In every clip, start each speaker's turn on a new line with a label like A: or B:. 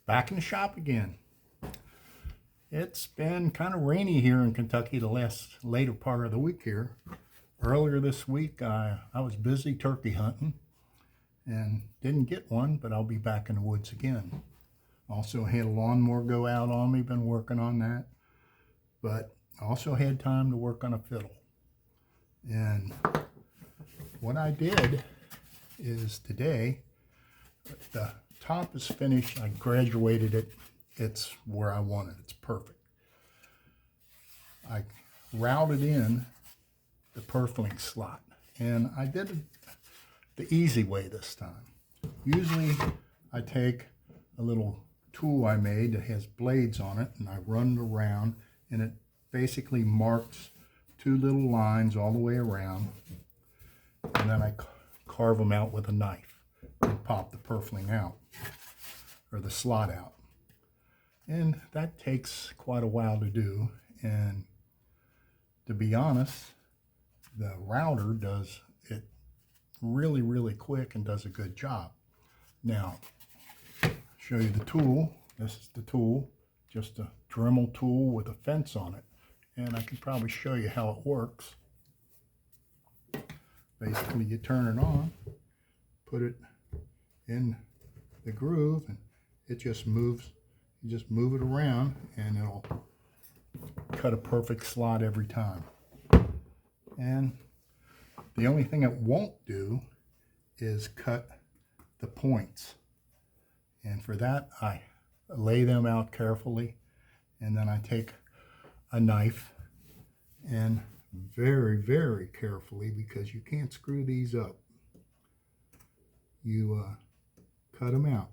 A: Back in the shop again. It's been kind of rainy here in Kentucky the later part of the week here. Earlier this week, I was busy turkey hunting and didn't get one, but I'll be back in the woods again. Also had a lawnmower go out on me, been working on that, but also had time to work on a fiddle. And what I did is today, the top is finished. I graduated it. It's where I want it. It's perfect. I routed in the purfling slot, and I did it the easy way this time. Usually I take a little tool I made that has blades on it, and I run it around, and it basically marks two little lines all the way around, and then I carve them out with a knife and pop the purfling out, or the slot out. And that takes quite a while to do, and to be honest, the router does it really, really quick and does a good job. Now, show you the tool. This is the tool, just a Dremel tool with a fence on it. And I can probably show you how it works. Basically, you turn it on, put it in the groove, and it just moves. You just move it around, and it'll cut a perfect slot every time. And the only thing it won't do is cut the points. And for that, I lay them out carefully, and then I take a knife and very, very carefully, because you can't screw these up, you cut them out.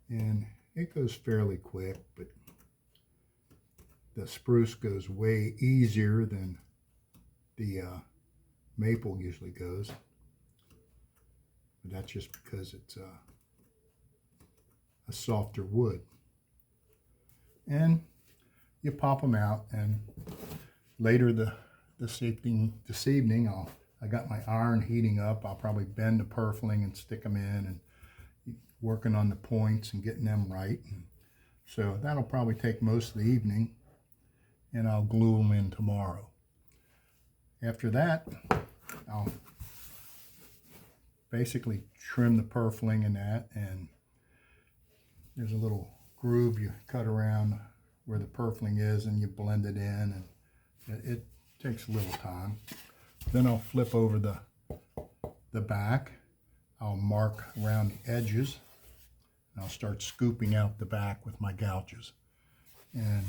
A: And it goes fairly quick, but the spruce goes way easier than the maple usually goes. But that's just because it's a softer wood. And you pop them out, and later this evening I got my iron heating up. I'll probably bend the purfling and stick them in, and working on the points and getting them right. And so that'll probably take most of the evening, and I'll glue them in tomorrow. After that, I'll basically trim the purfling and that, and there's a little groove you cut around where the purfling is, and you blend it in, and it takes a little time. Then I'll flip over the back. I'll mark around the edges, and I'll start scooping out the back with my gouges. And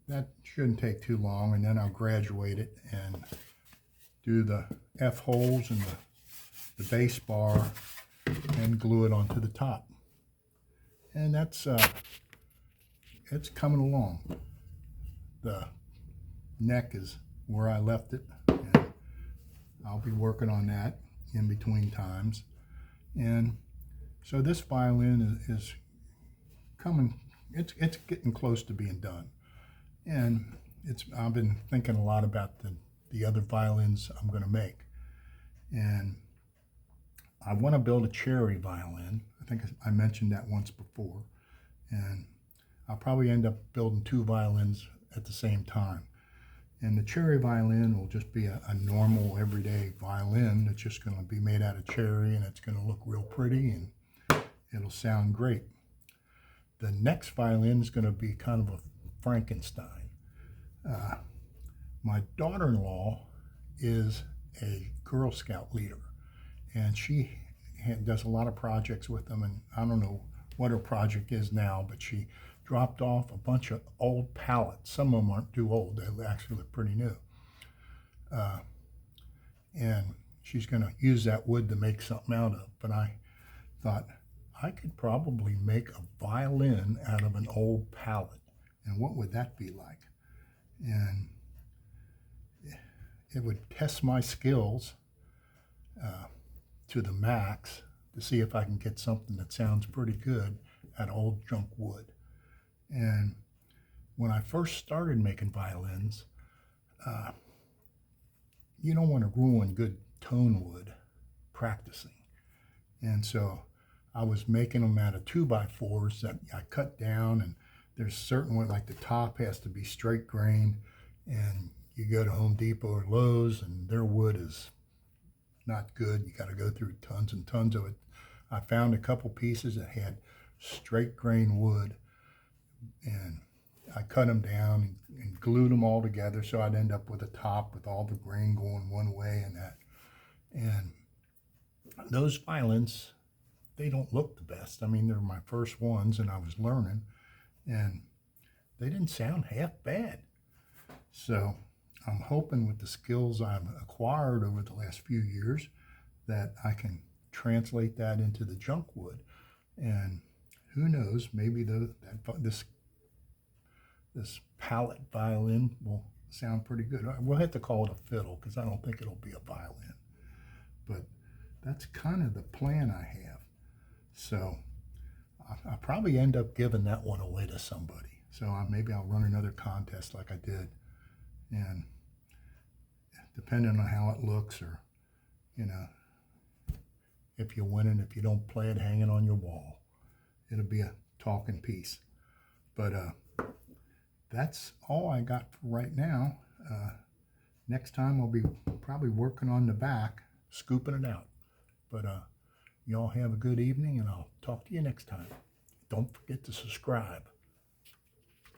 A: that shouldn't take too long, and then I'll graduate it and do the F-holes and the base bar and glue it onto the top. And that's it's coming along. The neck is where I left it, and I'll be working on that in between times. And so this violin is coming, it's getting close to being done. And I've been thinking a lot about the other violins I'm going to make. And I want to build a cherry violin. I think I mentioned that once before. And I'll probably end up building two violins at the same time. And the cherry violin will just be a normal everyday violin. It's just going to be made out of cherry, and it's going to look real pretty, and it'll sound great. The next violin is going to be kind of a Frankenstein. My daughter-in-law is a Girl Scout leader, and she does a lot of projects with them, and I don't know what her project is now, but she dropped off a bunch of old pallets. Some of them aren't too old. They actually look pretty new. And she's going to use that wood to make something out of. But I thought I could probably make a violin out of an old pallet. And what would that be like? And it would test my skills to the max to see if I can get something that sounds pretty good out of old junk wood. And when I first started making violins, you don't want to ruin good tone wood practicing. And so I was making them out of 2x4s that I cut down, and there's certain one, like the top has to be straight grain, and you go to Home Depot or Lowe's and their wood is not good. You got to go through tons and tons of it. I found a couple pieces that had straight grain wood, and I cut them down and glued them all together so I'd end up with a top with all the grain going one way and that. And those violins, they don't look the best. I mean, they're my first ones and I was learning, and they didn't sound half bad. So I'm hoping with the skills I've acquired over the last few years that I can translate that into the junk wood. And who knows, maybe this palette violin will sound pretty good. We'll have to call it a fiddle because I don't think it'll be a violin. But that's kind of the plan I have. So I'll probably end up giving that one away to somebody. So maybe I'll run another contest like I did. And depending on how it looks, or, you know, if you win it, if you don't play it, hang it on your wall. It'll be a talking piece. But that's all I got for right now. Next time I'll be probably working on the back, scooping it out. But y'all have a good evening, and I'll talk to you next time. Don't forget to subscribe.